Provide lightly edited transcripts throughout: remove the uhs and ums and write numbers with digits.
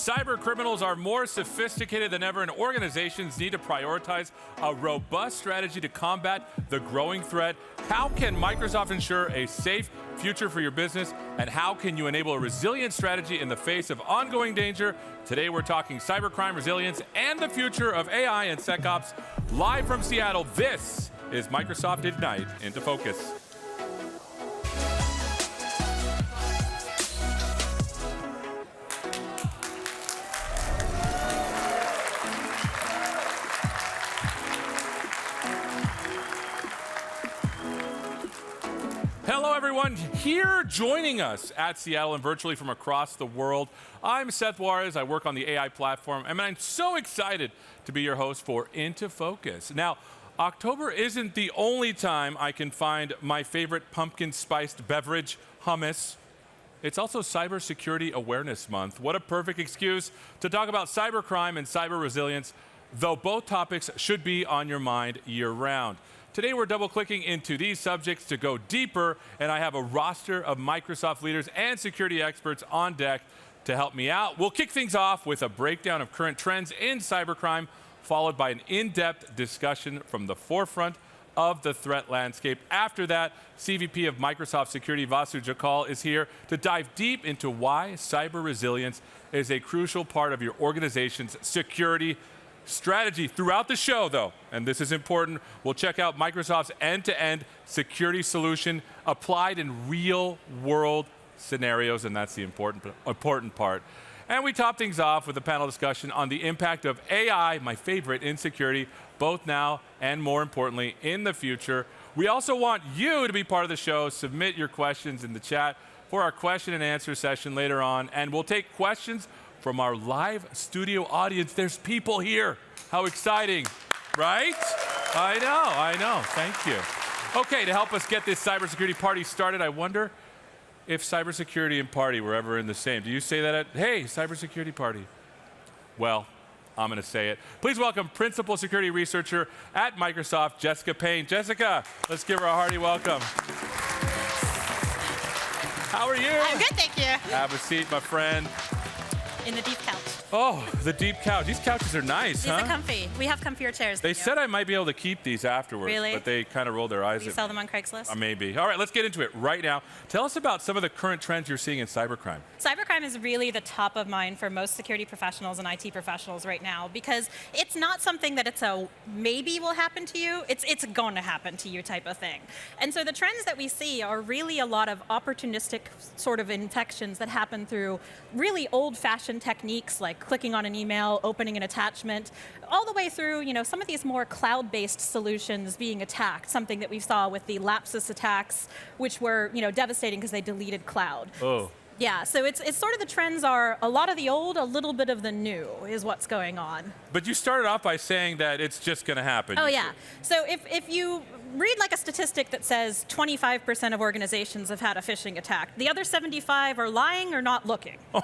Cyber criminals are more sophisticated than ever, and organizations need to prioritize a robust strategy to combat the growing threat. How can Microsoft ensure a safe future for your business, and how can you enable a resilient strategy in the face of ongoing danger? Today, we're talking cybercrime resilience and the future of AI and SecOps. Live from Seattle, this is Microsoft Ignite Into Focus. Hello, everyone. Here joining us at Seattle and virtually from across the world, I'm Seth Juarez. I work on the AI platform, and I'm so excited to be your host for Into Focus. Now, October isn't the only time I can find my favorite pumpkin-spiced beverage, hummus. It's also Cybersecurity Awareness Month. What a perfect excuse to talk about cybercrime and cyber resilience, though both topics should be on your mind year-round. Today, we're double-clicking into these subjects to go deeper, and I have a roster of Microsoft leaders and security experts on deck to help me out. We'll kick things off with a breakdown of current trends in cybercrime, followed by an in-depth discussion from the forefront of the threat landscape. After that, CVP of Microsoft Security, Vasu Jakal, is here to dive deep into why cyber resilience is a crucial part of your organization's security strategy. Throughout the show, though, and this is important, we'll check out Microsoft's end-to-end security solution applied in real-world scenarios, and that's the important part. And we top things off with a panel discussion on the impact of AI, my favorite, in security, both now and, more importantly, in the future. We also want you to be part of the show. Submit your questions in the chat for our question and answer session later on, and we'll take questions from our live studio audience. There's people here. How exciting, right? I know. Thank you. Okay, to help us get this cybersecurity party started, I wonder if cybersecurity and party were ever in the same. Do you say that at, hey, cybersecurity party? Well, I'm going to say it. Please welcome Principal Security Researcher at Microsoft, Jessica Payne. Jessica, let's give her a hearty welcome. How are you? I'm good, thank you. Have a seat, my friend. In the deep couch. Oh, the deep couch. These couches are nice, These are comfy. We have comfier chairs. They said I might be able to keep these afterwards, Really? but they kind of rolled their eyes Will you at sell me. them on Craigslist? Maybe. All right, let's get into it right now. Tell us about some of the current trends you're seeing in cybercrime. Cybercrime is really the top of mind for most security professionals and IT professionals right now because it's not something that it's a maybe will happen to you, it's going to happen to you type of thing. And so the trends that we see are really a lot of opportunistic sort of infections that happen through really old-fashioned techniques like clicking on an email, opening an attachment, all the way through, some of these more cloud-based solutions being attacked, something that we saw with the Lapsus attacks, which were, devastating because they deleted cloud. Oh. Yeah, so it's sort of the trends are a lot of the old, a little bit of the new is what's going on. But you started off by saying that it's just going to happen. Oh, yeah. So if you read like a statistic that says 25% of organizations have had a phishing attack, the other 75 are lying or not looking. Oh.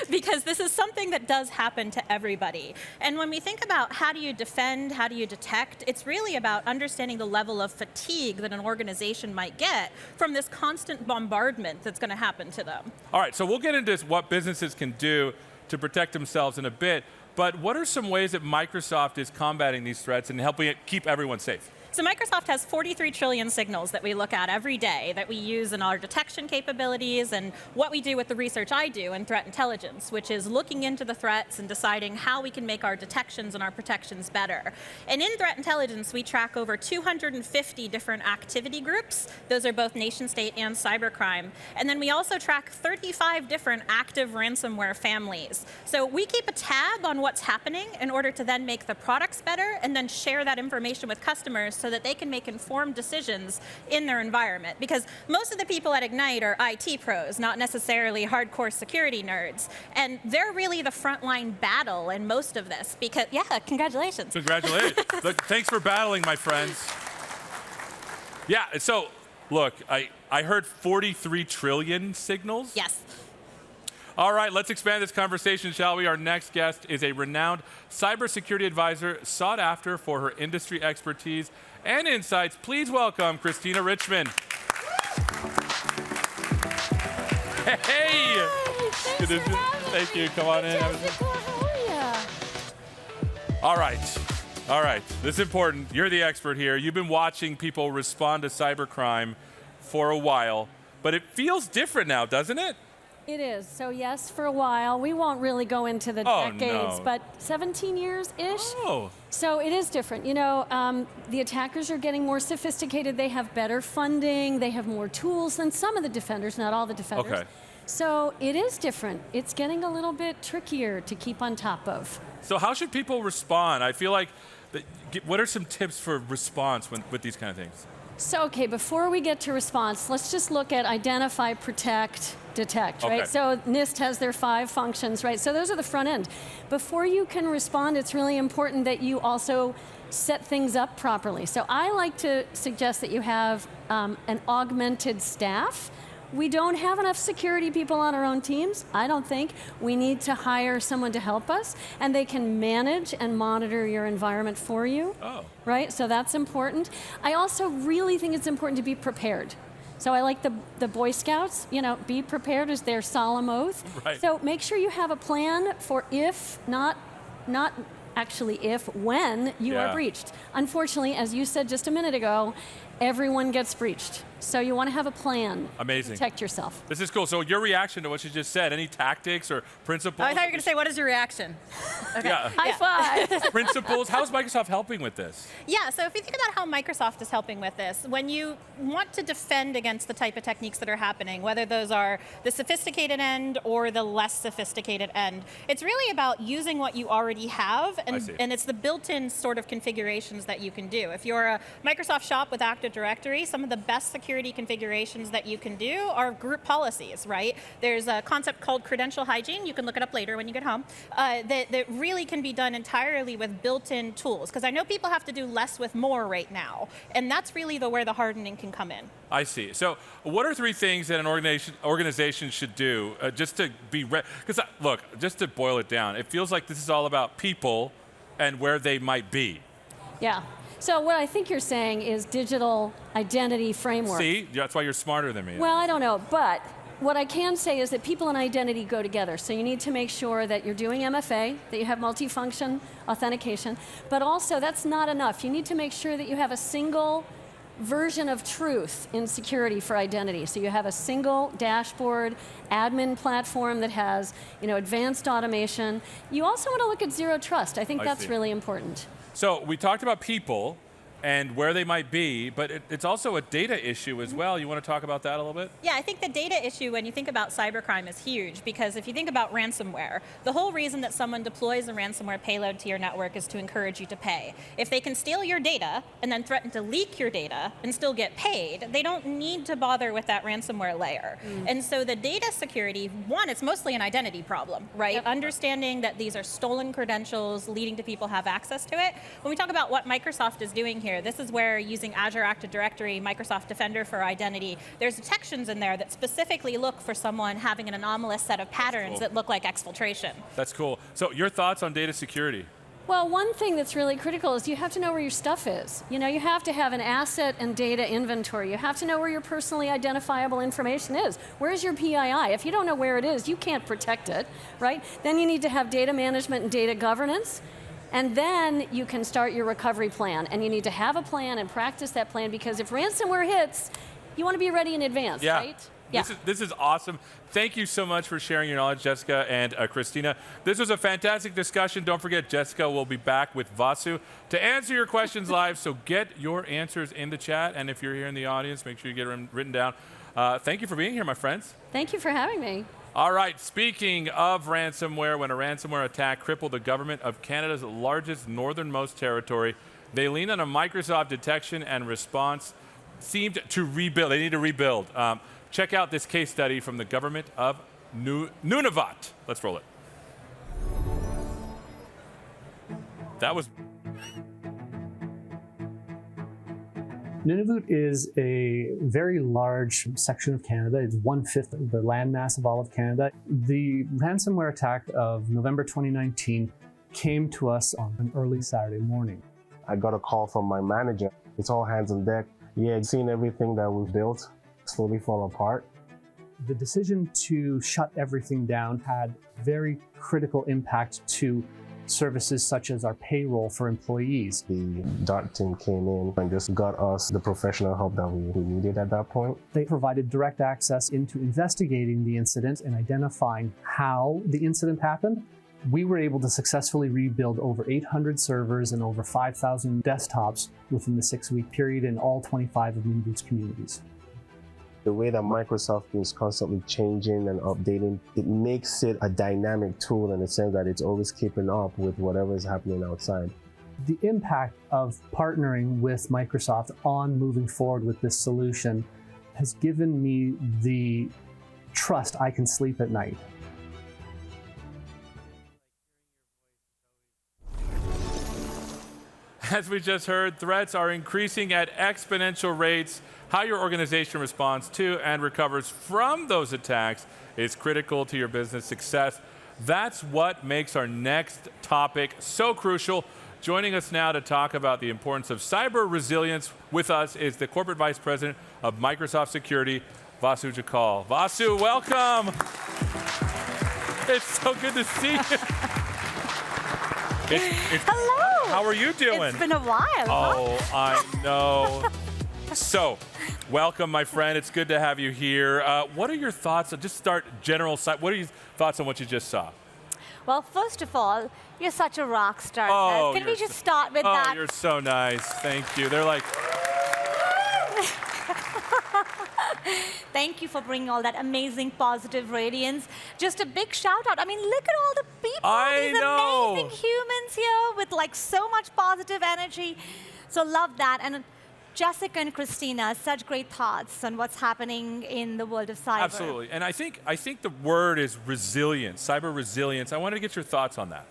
Because this is something that does happen to everybody. And when we think about how do you defend, how do you detect, it's really about understanding the level of fatigue that an organization might get from this constant bombardment that's going to happen to them. All right, so we'll get into what businesses can do to protect themselves in a bit, but what are some ways that Microsoft is combating these threats and helping it keep everyone safe? So Microsoft has 43 trillion signals that we look at every day that we use in our detection capabilities and what we do with the research I do in threat intelligence, which is looking into the threats and deciding how we can make our detections and our protections better. And in threat intelligence, we track over 250 different activity groups. Those are both nation state and cybercrime. And then we also track 35 different active ransomware families. So we keep a tab on what's happening in order to then make the products better and then share that information with customers so that they can make informed decisions in their environment. Because most of the people at Ignite are IT pros, not necessarily hardcore security nerds. And they're really the frontline battle in most of this. Because, yeah, congratulations. Congratulations. Look, thanks for battling, my friends. Yeah, so, look, I heard 43 trillion signals. Yes. All right, let's expand this conversation, shall we? Our next guest is a renowned cybersecurity advisor sought after for her industry expertise and insights. Please welcome Christina Richmond. Hey! It's introduce you? Thank you. Come on in. Jessica, how are ya? All right. This is important. You're the expert here. You've been watching people respond to cybercrime for a while, but it feels different now, doesn't it? It is. So yes, for a while. We won't really go into the Oh, decades, no. but 17 years-ish. Oh. So it is different. The attackers are getting more sophisticated. They have better funding. They have more tools than some of the defenders, not all the defenders. Okay. So it is different. It's getting a little bit trickier to keep on top of. So how should people respond? I feel like, what are some tips for response with these kind of things? So, okay, before we get to response, let's just look at identify, protect, detect, right? Okay. So NIST has their 5 functions, right? So those are the front end. Before you can respond, it's really important that you also set things up properly. So I like to suggest that you have an augmented staff. We don't have enough security people on our own teams, I don't think. We need to hire someone to help us, and they can manage and monitor your environment for you. Oh. Right, so that's important. I also really think it's important to be prepared. So I like the Boy Scouts, be prepared as their solemn oath. Right. So make sure you have a plan for if, not actually if, when you Yeah. are breached. Unfortunately, as you said just a minute ago, everyone gets breached. So you want to have a plan. Amazing. To protect yourself. This is cool. So your reaction to what you just said, any tactics or principles? I thought you were going to say, what is your reaction? Yeah. High five. Principles. How's Microsoft helping with this? Yeah, so if you think about how Microsoft is helping with this, when you want to defend against the type of techniques that are happening, whether those are the sophisticated end or the less sophisticated end, it's really about using what you already have, I see. and it's the built-in sort of configurations that you can do. If you're a Microsoft shop with Active Directory, some of the best security configurations that you can do are group policies, right? There's a concept called credential hygiene. You can look it up later when you get home. That really can be done entirely with built-in tools, because I know people have to do less with more right now, and that's really where the hardening can come in. I see. So what are 3 things that an organization should do just to be ready? Because look, just to boil it down, it feels like this is all about people and where they might be. Yeah. So what I think you're saying is digital identity framework. See, that's why you're smarter than me. Well, I don't know, but what I can say is that people and identity go together. So you need to make sure that you're doing MFA, that you have multifunction authentication, but also that's not enough. You need to make sure that you have a single version of truth in security for identity. So you have a single dashboard, admin platform that has, advanced automation. You also want to look at zero trust. I think that's see. really important. So we talked about people and where they might be, but it's also a data issue as well. You want to talk about that a little bit? Yeah, I think the data issue when you think about cybercrime is huge, because if you think about ransomware, the whole reason that someone deploys a ransomware payload to your network is to encourage you to pay. If they can steal your data and then threaten to leak your data and still get paid, they don't need to bother with that ransomware layer. And so the data security, one, it's mostly an identity problem, right? Yep. Understanding that these are stolen credentials leading to people have access to it. When we talk about what Microsoft is doing here, this is where using Azure Active Directory, Microsoft Defender for Identity, there's detections in there that specifically look for someone having an anomalous set of patterns cool. that look like exfiltration. That's cool. So your thoughts on data security? Well, one thing that's really critical is you have to know where your stuff is. You have to have an asset and data inventory. You have to know where your personally identifiable information is. Where's your PII? If you don't know where it is, you can't protect it, right? Then you need to have data management and data governance. And then you can start your recovery plan. And you need to have a plan and practice that plan, because if ransomware hits, you want to be ready in advance, Yeah. right? Yeah. This is awesome. Thank you so much for sharing your knowledge, Jessica and Christina. This was a fantastic discussion. Don't forget, Jessica will be back with Vasu to answer your questions live. So get your answers in the chat. And if you're here in the audience, make sure you get them written down. Thank you for being here, my friends. Thank you for having me. All right, speaking of ransomware, when a ransomware attack crippled the government of Canada's largest northernmost territory, they leaned on a Microsoft detection and response seemed to rebuild. They need to rebuild. Check out this case study from the government of Nunavut. Let's roll it. That was... Nunavut is a very large section of Canada. It's 1/5 of the landmass of all of Canada. The ransomware attack of November 2019 came to us on an early Saturday morning. I got a call from my manager. It's all hands on deck. Yeah, seen everything that we've built slowly fall apart. The decision to shut everything down had very critical impact to services such as our payroll for employees. The DART team came in and just got us the professional help that we needed at that point. They provided direct access into investigating the incident and identifying how the incident happened. We were able to successfully rebuild over 800 servers and over 5,000 desktops within the 6-week period in all 25 of Moon Boots communities. The way that Microsoft is constantly changing and updating, it makes it a dynamic tool in the sense that it's always keeping up with whatever is happening outside. The impact of partnering with Microsoft on moving forward with this solution has given me the trust I can sleep at night. As we just heard, threats are increasing at exponential rates. How your organization responds to and recovers from those attacks is critical to your business success. That's what makes our next topic so crucial. Joining us now to talk about the importance of cyber resilience with us is the Corporate Vice President of Microsoft Security, Vasu Jakal. Vasu, welcome. It's so good to see you. Hello. How are you doing? It's been a while. Oh, I know. So, welcome, my friend. It's good to have you here. What are your thoughts? Just start general. What are your thoughts on what you just saw? Well, first of all, you're such a rock star. Oh, Can we just start with oh, that? You're so nice. Thank you. They're like, Thank you for bringing all that amazing positive radiance. Just a big shout out. I mean, look at all the people, these amazing humans here with like so much positive energy. So love that. And Jessica and Christina, such great thoughts on what's happening in the world of cyber. absolutely. And I think the word is resilience, cyber resilience. I wanted to get your thoughts on that.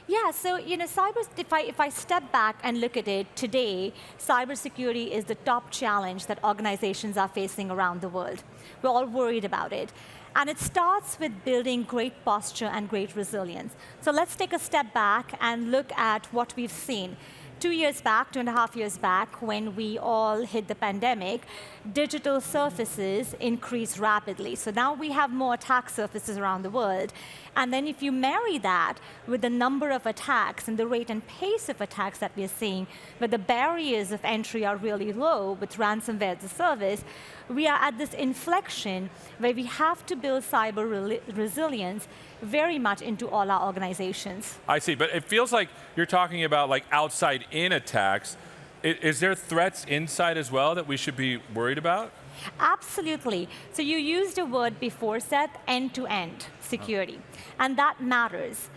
Yeah, so cyber. If I step back and look at it today, cybersecurity is the top challenge that organizations are facing around the world. We're all worried about it, and it starts with building great posture and great resilience. So let's take a step back and look at what we've seen. 2.5 years back, when we all hit the pandemic, digital surfaces increased rapidly. So now we have more attack surfaces around the world. And then if you marry that with the number of attacks and the rate and pace of attacks that we're seeing, where the barriers of entry are really low with ransomware as a service, we are at this inflection where we have to build cyber resilience very much into all our organizations. I see, but it feels like you're talking about like outside-in attacks. Is there threats inside as well that we should be worried about? Absolutely. So you used a word before, Seth, end-to-end security. And that matters.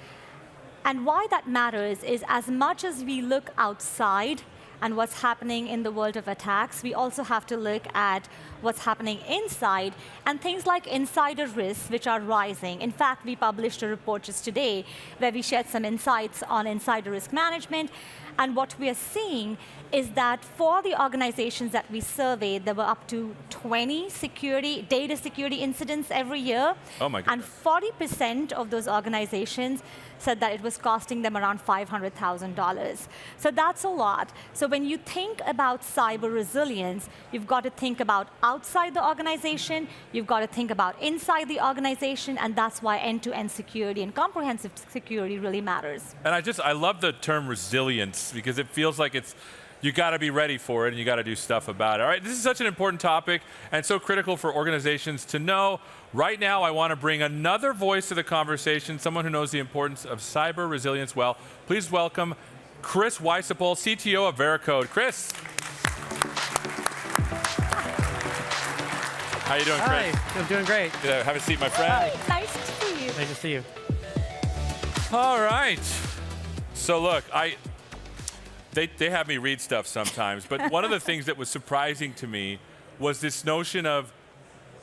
And why that matters is as much as we look outside and what's happening in the world of attacks, we also have to look at what's happening inside and things like insider risks, which are rising. In fact, we published a report just today where we shared some insights on insider risk management. And what we are seeing is that for the organizations that we surveyed, there were up to 20 data security incidents every year. Oh my goodness. And 40% of those organizations said that it was costing them around $500,000. So that's a lot. So when you think about cyber resilience, you've got to think about outside the organization, you've got to think about inside the organization, and that's why end-to-end security and comprehensive security really matters. And I love the term resilience because it feels like you got to be ready for it and you got to do stuff about it. All right, this is such an important topic and so critical for organizations to know. Right now, I want to bring another voice to the conversation, someone who knows the importance of cyber resilience well. Please welcome Chris Weisapol, CTO of Veracode. Chris. How you doing, Chris? Hi, I'm doing great. Have a seat, my friend. Hi, nice to see you. Nice to see you. All right. So look, they have me read stuff sometimes, but one of the things that was surprising to me was this notion of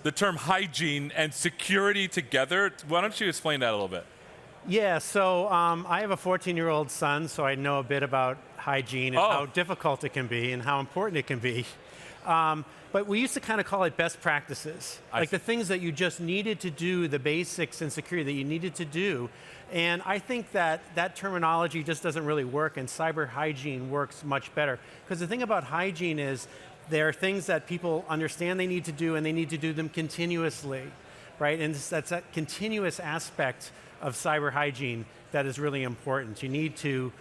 the term hygiene and security together. Why don't you explain that a little bit? Yeah, so I have a 14-year-old son, so I know a bit about hygiene and how difficult it can be and how important it can be. But we used to kind of call it best practices, like the things that you just needed to do, the basics in security that you needed to do. And I think that terminology just doesn't really work, and cyber hygiene works much better. Because the thing about hygiene is there are things that people understand they need to do, and they need to do them continuously. right? And that's a continuous aspect of cyber hygiene that is really important. You need to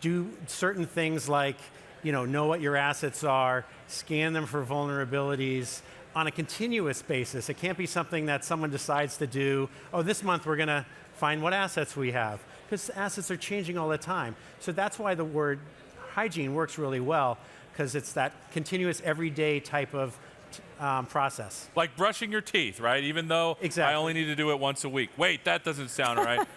do certain things like, know what your assets are, scan them for vulnerabilities on a continuous basis. It can't be something that someone decides to do, oh, this month we're going to find what assets we have, because assets are changing all the time. So that's why the word hygiene works really well, because it's that continuous everyday type of process. Like brushing your teeth, right? Even though Exactly. I only need to do it once a week. Wait, that doesn't sound right.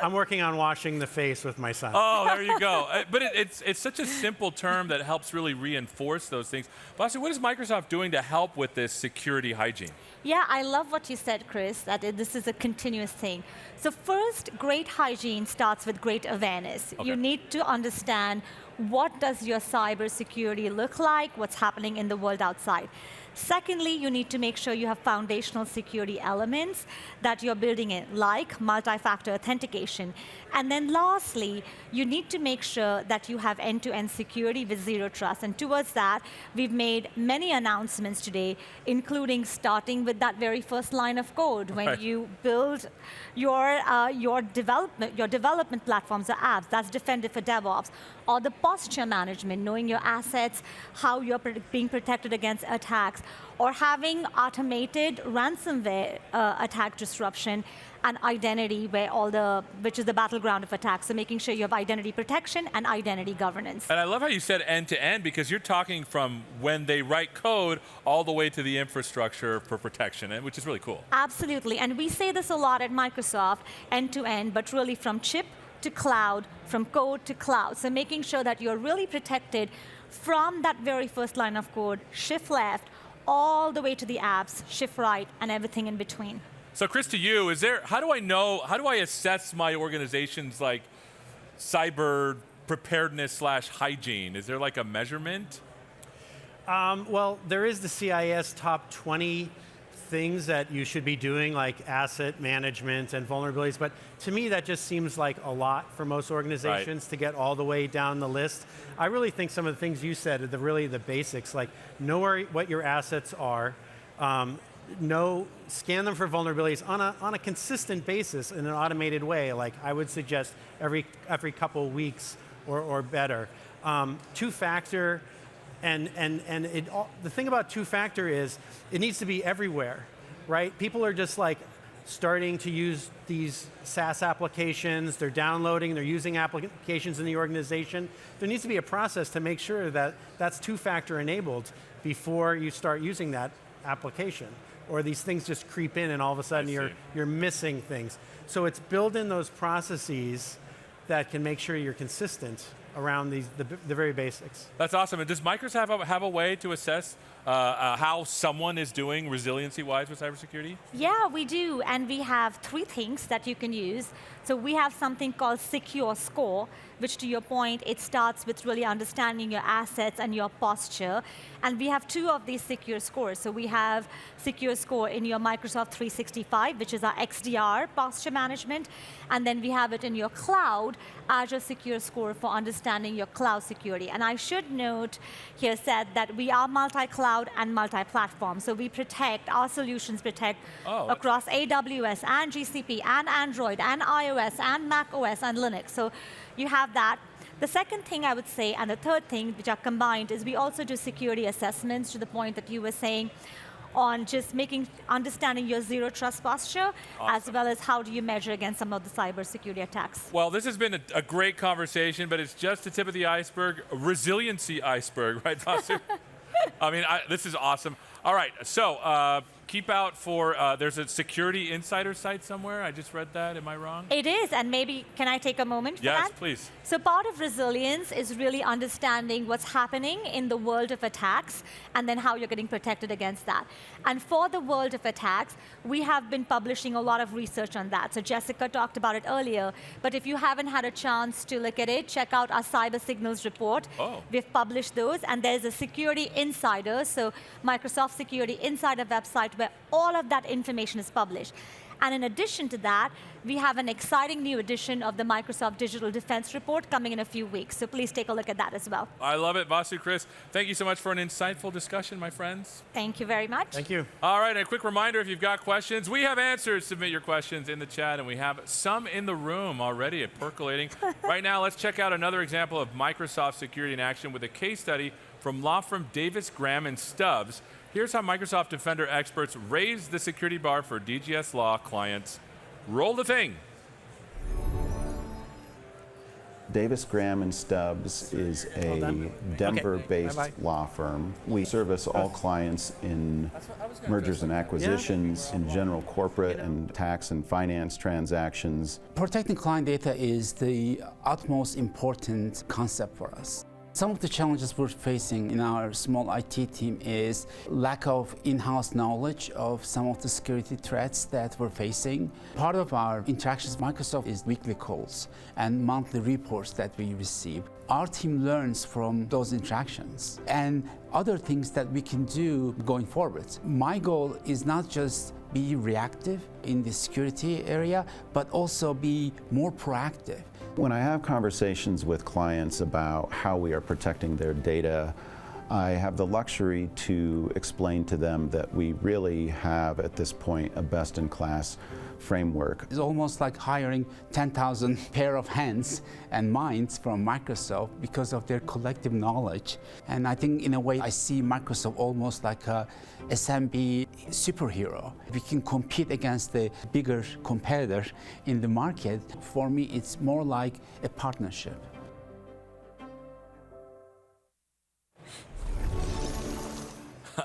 I'm working on washing the face with my son. Oh, there you go. But it's such a simple term that helps really reinforce those things. Basti, what is Microsoft doing to help with this security hygiene? Yeah, I love what you said, Chris, that this is a continuous thing. So first, great hygiene starts with great awareness. Okay. You need to understand what does your cybersecurity look like, what's happening in the world outside. Secondly, you need to make sure you have foundational security elements that you're building in, like multi-factor authentication. And then lastly, you need to make sure that you have end-to-end security with zero trust. And towards that, we've made many announcements today, including starting with that very first line of code when Right. you build your development platforms or apps. That's Defender for DevOps. Or the posture management, knowing your assets, how you're being protected against attacks, or having automated ransomware attack disruption and identity, which is the battleground of attacks. So making sure you have identity protection and identity governance. And I love how you said end-to-end, because you're talking from when they write code all the way to the infrastructure for protection, which is really cool. Absolutely, and we say this a lot at Microsoft, end-to-end, but really from chip to cloud, from code to cloud. So making sure that you're really protected from that very first line of code, shift left, all the way to the apps, shift right, and everything in between. So Chris, to you, how do I assess my organization's like cyber preparedness / hygiene? Is there like a measurement? Well, there is the CIS top 20 things that you should be doing, like asset management and vulnerabilities, but to me that just seems like a lot for most organizations to get all the way down the list. I really think some of the things you said are really the basics, like know what your assets are, scan them for vulnerabilities on a consistent basis in an automated way. Like I would suggest every couple of weeks or better. Two-factor. The thing about two-factor is it needs to be everywhere, right? People are just like starting to use these SaaS applications. They're downloading, they're using applications in the organization. There needs to be a process to make sure that that's two-factor enabled before you start using that application. Or these things just creep in and all of a sudden you're missing things. So it's build in those processes that can make sure you're consistent around the very basics. That's awesome. And does Microsoft have a way to assess how someone is doing resiliency-wise with cybersecurity? Yeah, we do, and we have 3 things that you can use. So we have something called Secure Score, which to your point, it starts with really understanding your assets and your posture. And we have 2 of these secure scores. So we have Secure Score in your Microsoft 365, which is our XDR posture management. And then we have it in your cloud, Azure Secure Score for understanding your cloud security. And I should note here said that we are multi-cloud and multi-platform. So we our solutions protect across AWS and GCP and Android and iOS and Mac OS and Linux. So you have that. The second thing I would say, and the third thing, which are combined, is we also do security assessments to the point that you were saying on just understanding your zero trust posture, as well as how do you measure against some of the cybersecurity attacks. Well, this has been a great conversation, but it's just the tip of the iceberg, a resiliency iceberg, right, Vasu? I mean, this is awesome. All right, so keep out for, there's a security insider site somewhere. I just read that. Am I wrong? It is, and maybe, can I take a moment for that? Yes, please. So part of resilience is really understanding what's happening in the world of attacks and then how you're getting protected against that. And for the world of attacks, we have been publishing a lot of research on that. So Jessica talked about it earlier, but if you haven't had a chance to look at it, check out our Cyber Signals report. We've published those, and there's a Security Insider, so Microsoft Security Insider website where all of that information is published. And in addition to that, we have an exciting new edition of the Microsoft Digital Defense Report coming in a few weeks. So please take a look at that as well. I love it. Vasu, Chris, thank you so much for an insightful discussion, my friends. Thank you very much. Thank you. All right, and a quick reminder, if you've got questions, we have answers. Submit your questions in the chat, and we have some in the room already percolating. Right now, let's check out another example of Microsoft security in action with a case study from law firm Davis, Graham, and Stubbs. Here's how Microsoft Defender experts raise the security bar for DGS Law clients. Roll the thing. Davis, Graham, and Stubbs is a Denver-based law firm. We service all clients in mergers and acquisitions, in general corporate and tax and finance transactions. Protecting client data is the utmost important concept for us. Some of the challenges we're facing in our small IT team is lack of in-house knowledge of some of the security threats that we're facing. Part of our interactions with Microsoft is weekly calls and monthly reports that we receive. Our team learns from those interactions and other things that we can do going forward. My goal is not just be reactive in the security area, but also be more proactive. When I have conversations with clients about how we are protecting their data, I have the luxury to explain to them that we really have, at this point, a best-in-class framework. It's almost like hiring 10,000 pair of hands and minds from Microsoft because of their collective knowledge. And I think in a way I see Microsoft almost like a SMB superhero. We can compete against the bigger competitor in the market. For me, it's more like a partnership.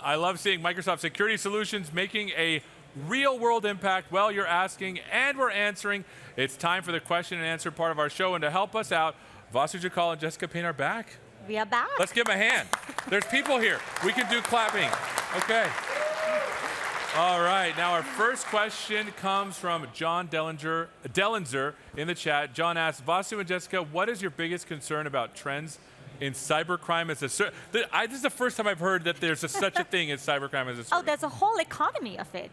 I love seeing Microsoft Security Solutions making a real-world impact. Well, you're asking, and we're answering. It's time for the question and answer part of our show, and to help us out, Vasu Jikal and Jessica Payne are back. We are back. Let's give them a hand. There's people here. We can do clapping. Okay. All right. Now, our first question comes from John Dellinger in the chat. John asks, Vasu and Jessica, what is your biggest concern about trends in cybercrime as a service? This is the first time I've heard that there's such a thing as cybercrime as a service. Oh, there's a whole economy of it.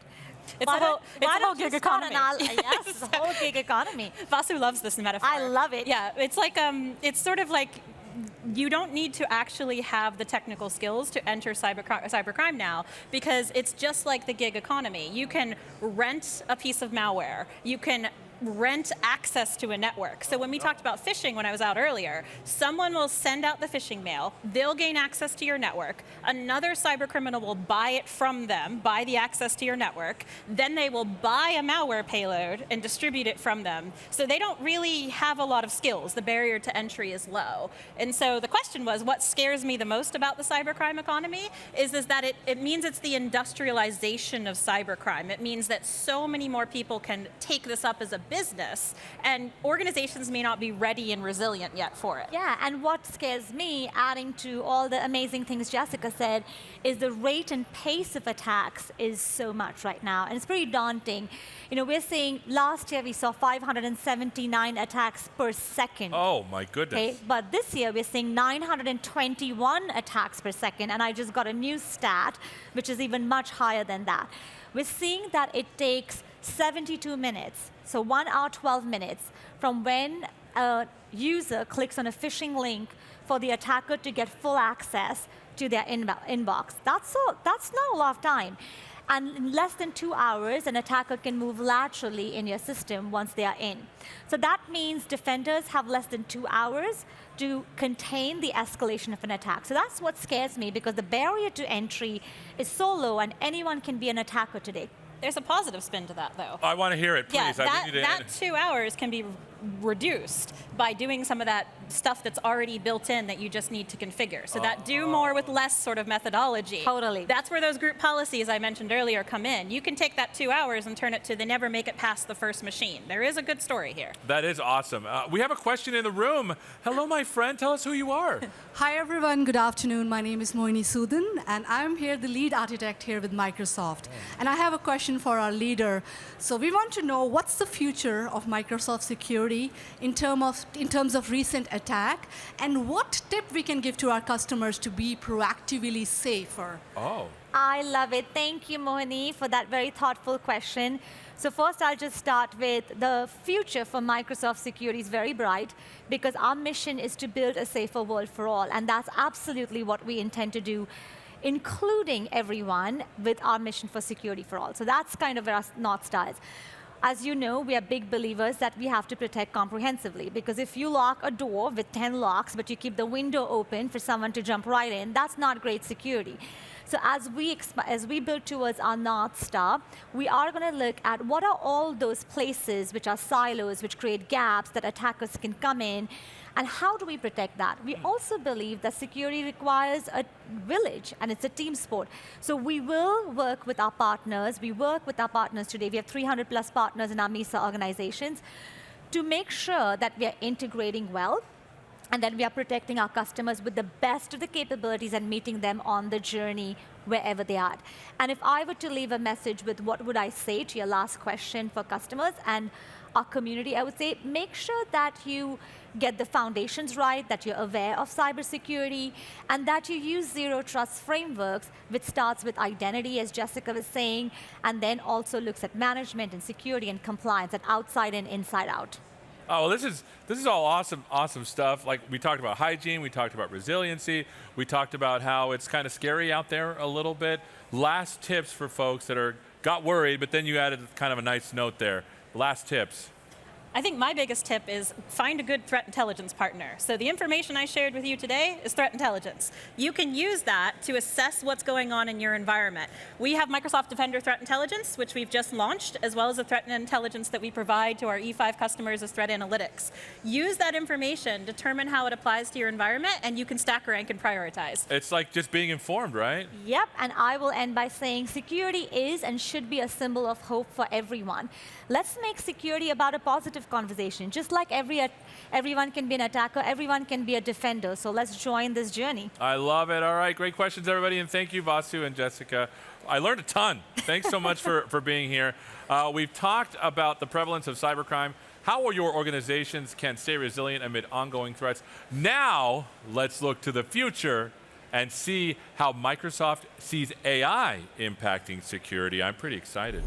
It's a whole gig economy. Yes, it's a whole gig economy. Vasu loves this metaphor. I love it. Yeah, it's like it's sort of like you don't need to actually have the technical skills to enter cybercrime now, because it's just like the gig economy. You can rent a piece of malware. You can rent access to a network. So when we talked about phishing when I was out earlier, someone will send out the phishing mail, they'll gain access to your network, another cyber criminal will buy it from them, buy the access to your network, then they will buy a malware payload and distribute it from them. So they don't really have a lot of skills. The barrier to entry is low. And so the question was, what scares me the most about the cybercrime economy is that it means it's the industrialization of cybercrime. It means that so many more people can take this up as a business, and organizations may not be ready and resilient yet for it. Yeah, and what scares me, adding to all the amazing things Jessica said, is the rate and pace of attacks is so much right now, and it's pretty daunting. You know, we're seeing last year we saw 579 attacks per second. Oh my goodness. Okay, but this year we're seeing 921 attacks per second, and I just got a new stat, which is even much higher than that. We're seeing that it takes 72 minutes, so 1 hour, 12 minutes, from when a user clicks on a phishing link for the attacker to get full access to their inbox. That's not a lot of time. And in less than 2 hours, an attacker can move laterally in your system once they are in. So that means defenders have less than 2 hours to contain the escalation of an attack. So that's what scares me, because the barrier to entry is so low and anyone can be an attacker today. There's a positive spin to that, though. I want to hear it, please. Yeah, that 2 hours can be reduced by doing some of that stuff that's already built in that you just need to configure. So that do more with less sort of methodology. Totally. That's where those group policies I mentioned earlier come in. You can take that 2 hours and turn it to they never make it past the first machine. There is a good story here. That is awesome. We have a question in the room. Hello, my friend. Tell us who you are. Hi, everyone. Good afternoon. My name is Moini Sudan, and I'm here, the lead architect here with Microsoft. And I have a question for our leader. So we want to know, what's the future of Microsoft security in terms of recent attack, and what tip we can give to our customers to be proactively safer? Oh. I love it. Thank you, Mohini, for that very thoughtful question. So first, I'll just start with the future for Microsoft security is very bright because our mission is to build a safer world for all, and that's absolutely what we intend to do, including everyone with our mission for security for all. So that's kind of where our North Star is. As you know, we are big believers that we have to protect comprehensively, because if you lock a door with 10 locks, but you keep the window open for someone to jump right in, that's not great security. So as we build towards our North Star, we are going to look at what are all those places which are silos, which create gaps that attackers can come in, and how do we protect that? We also believe that security requires a village, and it's a team sport. So we will work with our partners. We work with our partners today. We have 300 plus partners in our MISA organizations to make sure that we are integrating well, and that we are protecting our customers with the best of the capabilities and meeting them on the journey wherever they are. And if I were to leave a message with what would I say to your last question for customers and our community, I would say make sure that you get the foundations right, that you're aware of cybersecurity, and that you use zero trust frameworks, which starts with identity, as Jessica was saying, and then also looks at management and security and compliance at outside and inside out. Oh, well, this is all awesome stuff. Like, we talked about hygiene, we talked about resiliency, we talked about how it's kind of scary out there a little bit. Last tips for folks that got worried, but then you added kind of a nice note there. Last tips. I think my biggest tip is find a good threat intelligence partner. So the information I shared with you today is threat intelligence. You can use that to assess what's going on in your environment. We have Microsoft Defender Threat Intelligence, which we've just launched, as well as the threat intelligence that we provide to our E5 customers as threat analytics. Use that information, determine how it applies to your environment, and you can stack rank and prioritize. It's like just being informed, right? Yep, and I will end by saying security is and should be a symbol of hope for everyone. Let's make security about a positive conversation. Just like everyone can be an attacker, everyone can be a defender. So let's join this journey. I love it. All right, great questions, everybody, and thank you, Vasu and Jessica. I learned a ton. Thanks so much for being here. We've talked about the prevalence of cybercrime, how your organizations can stay resilient amid ongoing threats. Now, let's look to the future and see how Microsoft sees AI impacting security. I'm pretty excited.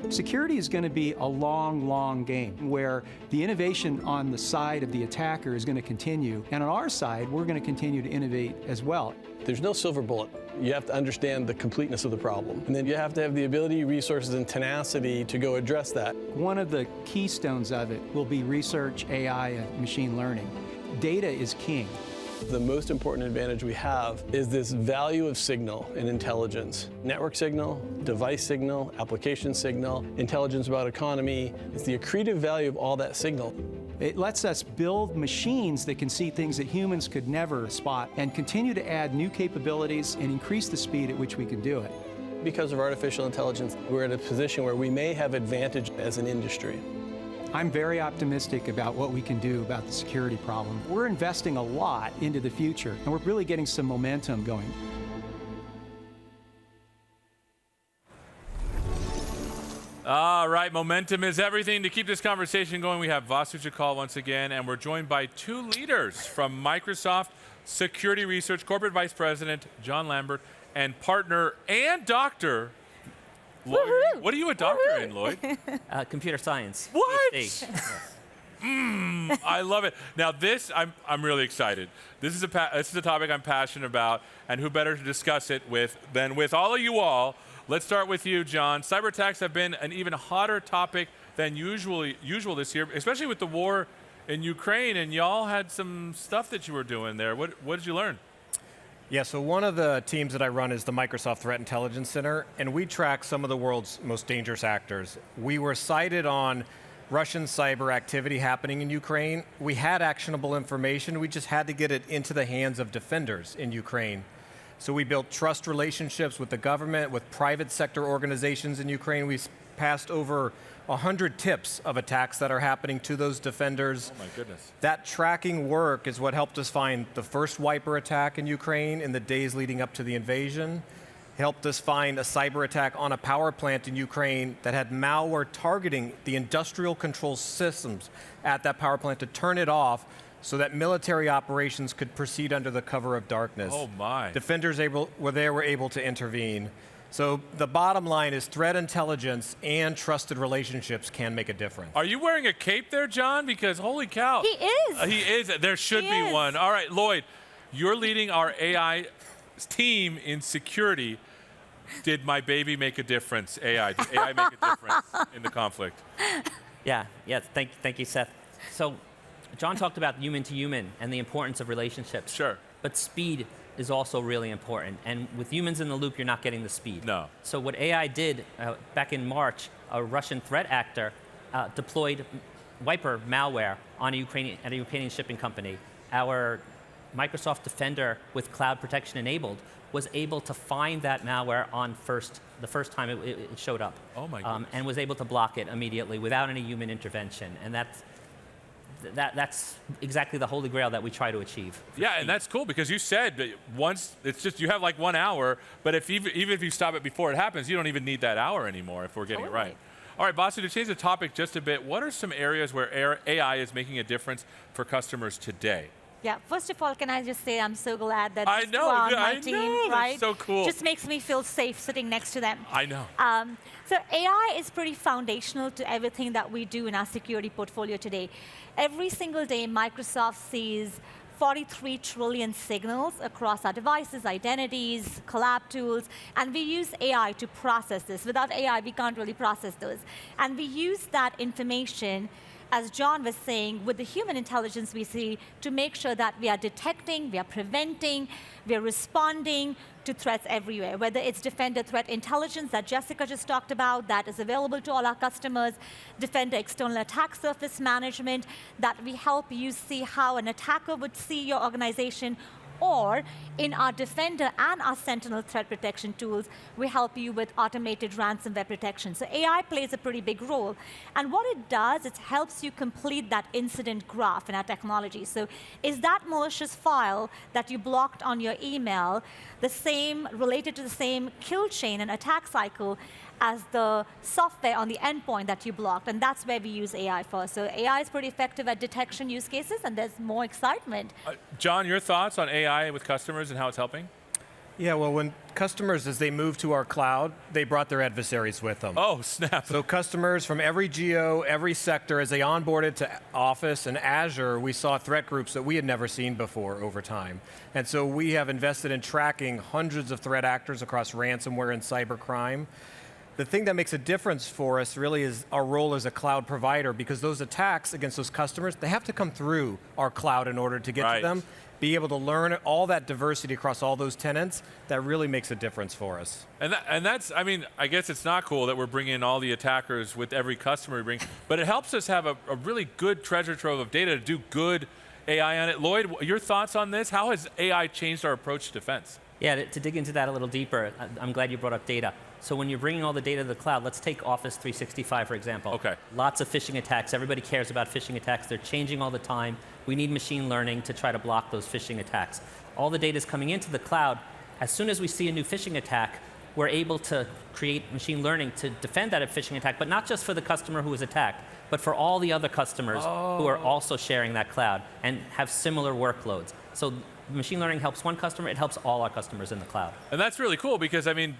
Security is going to be a long game where the innovation on the side of the attacker is going to continue, and on our side, we're going to continue to innovate as well. There's no silver bullet. You have to understand the completeness of the problem, and then you have to have the ability, resources, and tenacity to go address that. One of the keystones of it will be research, AI, and machine learning. Data is king. The most important advantage we have is this value of signal and intelligence. Network signal, device signal, application signal, intelligence about economy. It's the accretive value of all that signal. It lets us build machines that can see things that humans could never spot and continue to add new capabilities and increase the speed at which we can do it. Because of artificial intelligence, we're in a position where we may have advantage as an industry. I'm very optimistic about what we can do about the security problem. We're investing a lot into the future, and we're really getting some momentum going. All right, momentum is everything. To keep this conversation going, we have Vasu Chakal once again, and we're joined by two leaders from Microsoft Security Research, Corporate Vice President John Lambert, and partner and doctor, Lloyd. What are you a doctor in, Lloyd? Computer science. What? Yes. I love it. Now this, I'm really excited. This is a topic I'm passionate about, and who better to discuss it than with all of you all. Let's start with you, John. Cyber attacks have been an even hotter topic than usual this year, especially with the war in Ukraine, and y'all had some stuff that you were doing there. What did you learn? Yeah, so one of the teams that I run is the Microsoft Threat Intelligence Center, and we track some of the world's most dangerous actors. We were cited on Russian cyber activity happening in Ukraine. We had actionable information, we just had to get it into the hands of defenders in Ukraine. So we built trust relationships with the government, with private sector organizations in Ukraine. We passed over 100 tips of attacks that are happening to those defenders. Oh my goodness. That tracking work is what helped us find the first wiper attack in Ukraine in the days leading up to the invasion. It helped us find a cyber attack on a power plant in Ukraine that had malware targeting the industrial control systems at that power plant to turn it off so that military operations could proceed under the cover of darkness. Oh my. Defenders were able to intervene. So the bottom line is threat intelligence and trusted relationships can make a difference. Are you wearing a cape there, John? Because holy cow. He is. He is. There should be one. All right, Lloyd, you're leading our AI team in security. Did my baby make a difference, AI? Did AI make a difference in the conflict? Yeah, thank you, Seth. So John talked about human to human and the importance of relationships. Sure. But speed is also really important. And with humans in the loop, you're not getting the speed. No. So what AI did back in March, a Russian threat actor deployed wiper malware on a Ukrainian shipping company. Our Microsoft Defender with cloud protection enabled was able to find that malware on the first time it showed up. Oh my goodness. And was able to block it immediately without any human intervention. And that's exactly the holy grail that we try to achieve. Yeah, and that's cool because you said that once it's just you have like 1 hour, but even if you stop it before it happens, you don't even need that hour anymore if we're getting it right. All right, Basu, to change the topic just a bit, what are some areas where AI is making a difference for customers today? Yeah, first of all, can I just say I'm so glad that I these know, two are on yeah, my I team, know, they're right? so cool. Just makes me feel safe sitting next to them. I know. So AI is pretty foundational to everything that we do in our security portfolio today. Every single day, Microsoft sees 43 trillion signals across our devices, identities, collab tools, and we use AI to process this. Without AI, we can't really process those. And we use that information, as John was saying, with the human intelligence we see to make sure that we are detecting, we are preventing, we are responding to threats everywhere, whether it's Defender Threat Intelligence that Jessica just talked about, that is available to all our customers, Defender External Attack Surface Management, that we help you see how an attacker would see your organization, or in our Defender and our Sentinel threat protection tools, we help you with automated ransomware protection. So AI plays a pretty big role. And what it does, it helps you complete that incident graph in our technology. So is that malicious file that you blocked on your email related to the same kill chain and attack cycle as the software on the endpoint that you blocked? And that's where we use AI for. So AI is pretty effective at detection use cases, and there's more excitement. John, your thoughts on AI with customers and how it's helping? Yeah, well, when customers, as they move to our cloud, they brought their adversaries with them. Oh, snap. So customers from every geo, every sector, as they onboarded to Office and Azure, we saw threat groups that we had never seen before over time. And so we have invested in tracking hundreds of threat actors across ransomware and cybercrime. The thing that makes a difference for us really is our role as a cloud provider, because those attacks against those customers, they have to come through our cloud in order to get to them. Be able to learn all that diversity across all those tenants, that really makes a difference for us. And that's, I mean, I guess it's not cool that we're bringing in all the attackers with every customer we bring, but it helps us have a really good treasure trove of data to do good AI on it. Lloyd, your thoughts on this? How has AI changed our approach to defense? Yeah, to dig into that a little deeper, I'm glad you brought up data. So when you're bringing all the data to the cloud, let's take Office 365, for example. Okay. Lots of phishing attacks. Everybody cares about phishing attacks. They're changing all the time. We need machine learning to try to block those phishing attacks. All the data is coming into the cloud. As soon as we see a new phishing attack, we're able to create machine learning to defend that phishing attack, but not just for the customer who was attacked, but for all the other customers who are also sharing that cloud and have similar workloads. So machine learning helps one customer, it helps all our customers in the cloud. And that's really cool because, I mean,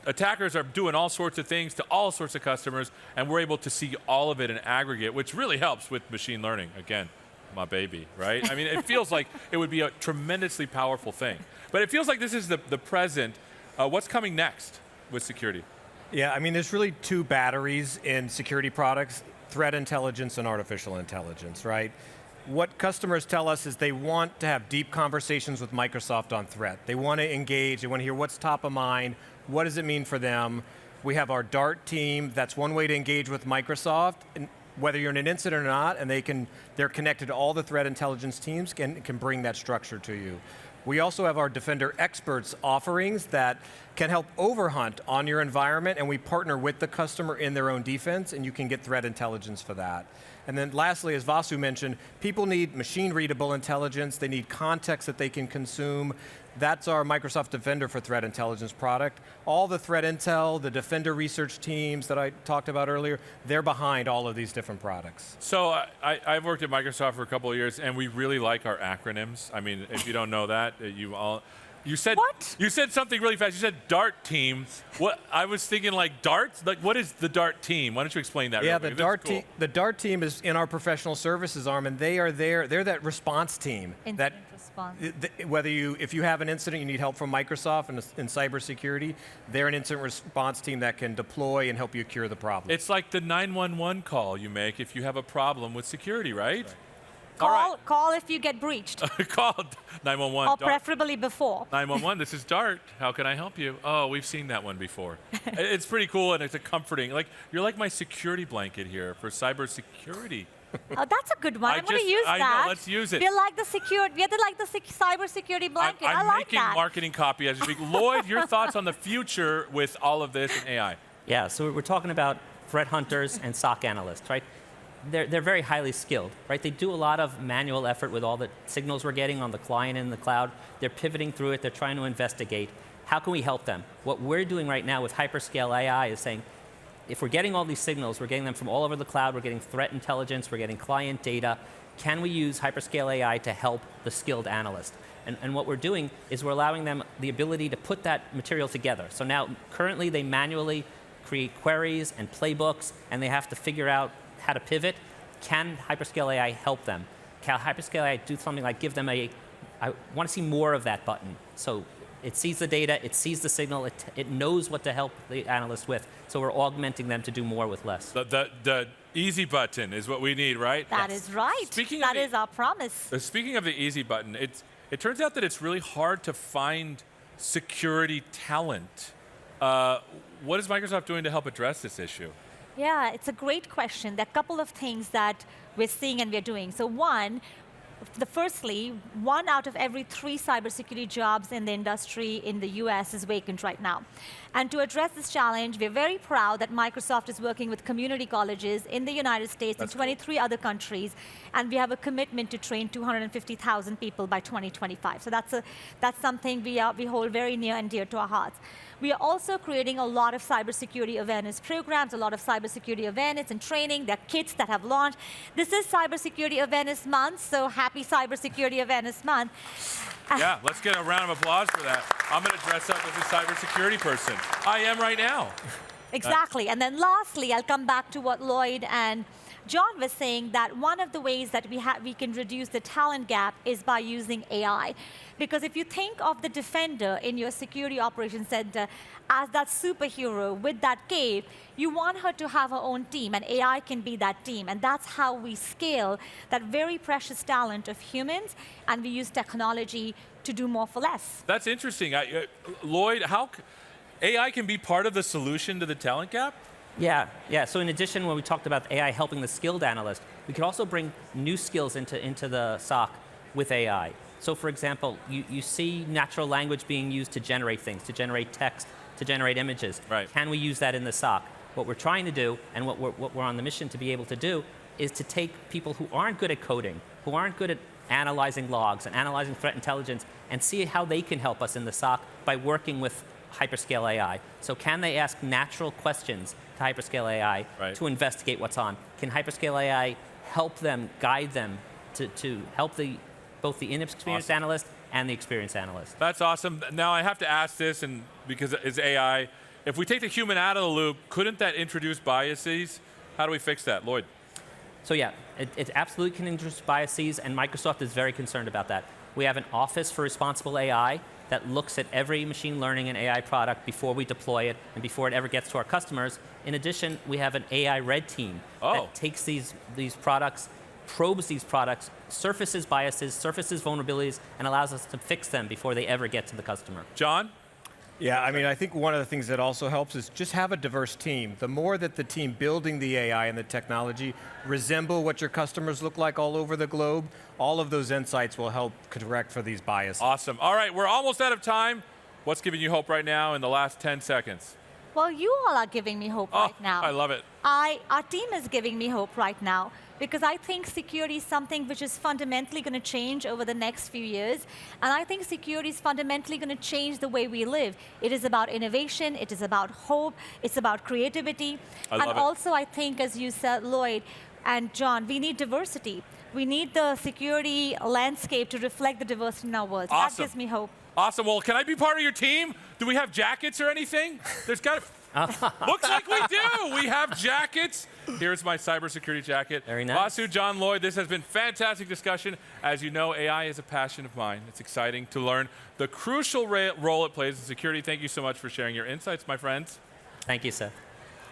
attackers are doing all sorts of things to all sorts of customers, and we're able to see all of it in aggregate, which really helps with machine learning. Again, my baby, right? I mean, it feels like it would be a tremendously powerful thing. But it feels like this is the present. What's coming next with security? Yeah, I mean, there's really two batteries in security products, threat intelligence and artificial intelligence, right? What customers tell us is they want to have deep conversations with Microsoft on threat. They want to engage, they want to hear what's top of mind, what does it mean for them. We have our DART team, that's one way to engage with Microsoft, and whether you're in an incident or not, and they're connected to all the threat intelligence teams, can bring that structure to you. We also have our Defender Experts offerings that can help overhunt on your environment, and we partner with the customer in their own defense, and you can get threat intelligence for that. And then lastly, as Vasu mentioned, people need machine-readable intelligence. They need context that they can consume. That's our Microsoft Defender for Threat Intelligence product. All the threat intel, the Defender research teams that I talked about earlier, they're behind all of these different products. So I've worked at Microsoft for a couple of years, and we really like our acronyms. I mean, if you don't know that, you said what? You said something really fast. You said DART team. What I was thinking, like darts. Like, what is the DART team? Why don't you explain that? Yeah, real the quick? DART team. The DART team is in our professional services arm, and they are there. They're that response team. Incident response. If you have an incident, you need help from Microsoft in cybersecurity. They're an incident response team that can deploy and help you cure the problem. It's like the 911 call you make if you have a problem with security, right? Call if you get breached. Call 911. Or preferably before. 911, this is DART. How can I help you? Oh, we've seen that one before. It's pretty cool, and it's a comforting. Like, you're like my security blanket here for cybersecurity. Oh, that's a good one. I'm going to use that. I know, let's use it. We're like the cybersecurity blanket. I'm I like making that. marketing copy as we speak. Lloyd, your thoughts on the future with all of this and AI? Yeah, so we're talking about threat hunters and SOC analysts, right? They're very highly skilled, right? They do a lot of manual effort with all the signals we're getting on the client and the cloud. They're pivoting through it. They're trying to investigate. How can we help them? What we're doing right now with Hyperscale AI is saying, if we're getting all these signals, we're getting them from all over the cloud, we're getting threat intelligence, we're getting client data, can we use Hyperscale AI to help the skilled analyst? And what we're doing is we're allowing them the ability to put that material together. So now, currently, they manually create queries and playbooks, and they have to figure out how to pivot. Can Hyperscale AI help them? Can Hyperscale AI do something like give them I want to see more of that button. So it sees the data, it sees the signal, it knows what to help the analyst with. So we're augmenting them to do more with less. The easy button is what we need, right? That is right. That is our promise. Speaking of the easy button, it turns out that it's really hard to find security talent. What is Microsoft doing to help address this issue? Yeah, it's a great question. There are a couple of things that we're seeing and we're doing. So firstly, 1 out of every 3 cybersecurity jobs in the industry in the US is vacant right now. And to address this challenge, we're very proud that Microsoft is working with community colleges in the United States and 23 other countries, and we have a commitment to train 250,000 people by 2025. So that's something we hold very near and dear to our hearts. We are also creating a lot of cybersecurity awareness programs, a lot of cybersecurity awareness and training. There are kits that have launched. This is Cybersecurity Awareness Month, so happy Cybersecurity Awareness Month. Yeah, let's get a round of applause for that. I'm going to dress up as a cybersecurity person. I am right now. Exactly. And then lastly, I'll come back to what Lloyd and John was saying, that one of the ways that we can reduce the talent gap is by using AI. Because if you think of the Defender in your security operations center as that superhero with that cape, you want her to have her own team, and AI can be that team. And that's how we scale that very precious talent of humans, and we use technology to do more for less. That's interesting. Lloyd, how AI can be part of the solution to the talent gap? Yeah. So in addition, when we talked about AI helping the skilled analyst, we could also bring new skills into the SOC with AI. So for example, you see natural language being used to generate things, to generate text, to generate images. Right. Can we use that in the SOC? What we're trying to do, and what we're on the mission to be able to do, is to take people who aren't good at coding, who aren't good at analyzing logs and analyzing threat intelligence, and see how they can help us in the SOC by working with Hyperscale AI. So can they ask natural questions to Hyperscale AI to investigate what's on? Can Hyperscale AI help them, guide them to help both the inexperienced analyst and the experienced analyst? That's awesome. Now I have to ask this, and because it's AI, if we take the human out of the loop, couldn't that introduce biases? How do we fix that, Lloyd? So yeah, it absolutely can introduce biases, and Microsoft is very concerned about that. We have an Office for Responsible AI that looks at every machine learning and AI product before we deploy it and before it ever gets to our customers. In addition, we have an AI red team that takes these products, probes these products, surfaces biases, surfaces vulnerabilities, and allows us to fix them before they ever get to the customer. John? Yeah, I mean, I think one of the things that also helps is just have a diverse team. The more that the team building the AI and the technology resemble what your customers look like all over the globe, all of those insights will help correct for these biases. Awesome. All right, we're almost out of time. What's giving you hope right now in the last 10 seconds? Well, you all are giving me hope right now. I love it. Our team is giving me hope right now because I think security is something which is fundamentally going to change over the next few years. And I think security is fundamentally going to change the way we live. It is about innovation. It is about hope. It's about creativity. I love and it. also, I think, as you said, Lloyd and John, we need diversity. We need the security landscape to reflect the diversity in our world. So Awesome. That gives me hope. Awesome. Well, can I be part of your team? Do we have jackets or anything? There's got to... Looks like we do. We have jackets. Here's my cybersecurity jacket. Very nice. Vasu, John, Lloyd, this has been fantastic discussion. As you know, AI is a passion of mine. It's exciting to learn the crucial role it plays in security. Thank you so much for sharing your insights, my friends. Thank you, Seth.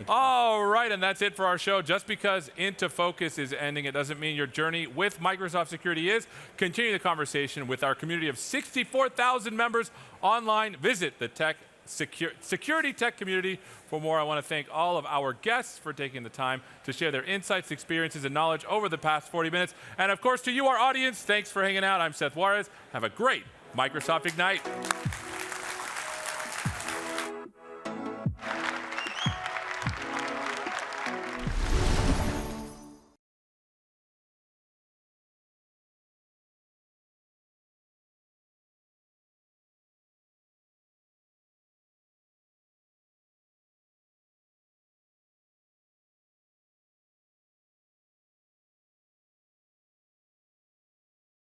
All right, and that's it for our show. Just because Into Focus is ending, it doesn't mean your journey with Microsoft Security is. Continue the conversation with our community of 64,000 members online. Visit the Security Tech community for more. I want to thank all of our guests for taking the time to share their insights, experiences, and knowledge over the past 40 minutes. And of course, to you, our audience, thanks for hanging out. I'm Seth Juarez. Have a great Microsoft Ignite.